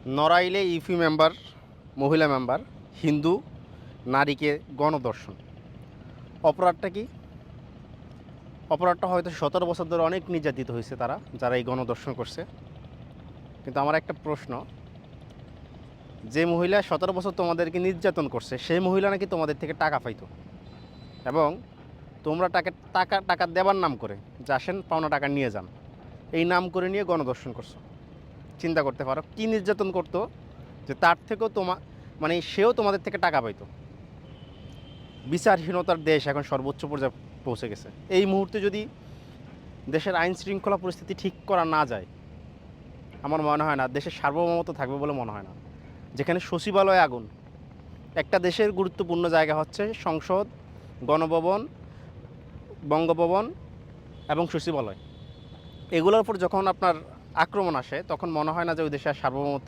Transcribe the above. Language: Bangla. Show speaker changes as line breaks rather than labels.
নড়াইলে ইউপি মেম্বার মহিলা মেম্বার হিন্দু নারীকে গণধর্ষণ। অপরাধটা কি? অপরাধটা হয়তো 17 বছর ধরে অনেক নির্যাতিত হয়েছে তারা, যারা এই গণধর্ষণ করছে। কিন্তু আমার একটা প্রশ্ন, যে মহিলা 17 বছর তোমাদেরকে নির্যাতন করছে সেই মহিলা নাকি তোমাদের থেকে টাকা পাইতো, এবং তোমরা টাকা টাকা টাকা দেবার নাম করে যে আসেন পাওনা টাকা নিয়ে যান, এই নাম করে নিয়ে গণধর্ষণ করছো। চিন্তা করতে পারো কী নির্যাতন করতো, যে তার থেকেও মানে সেও তোমাদের থেকে টাকা পাইতো। বিচারহীনতার দেশ এখন সর্বোচ্চ পর্যায়ে পৌঁছে গেছে। এই মুহূর্তে যদি দেশের আইন শৃঙ্খলা পরিস্থিতি ঠিক করা না যায়, আমার মনে হয় না দেশের সার্বভৌমত্ব থাকবে বলে মনে হয় না। যেখানে সচিবালয়ে আগুন, একটা দেশের গুরুত্বপূর্ণ জায়গা হচ্ছে সংসদ, গণভবন, বঙ্গভবন এবং সচিবালয়, এগুলোর উপর যখন আপনার আক্রমণ আসে তখন মনে হয় না যে ওই দেশের সার্বভৌমত্ব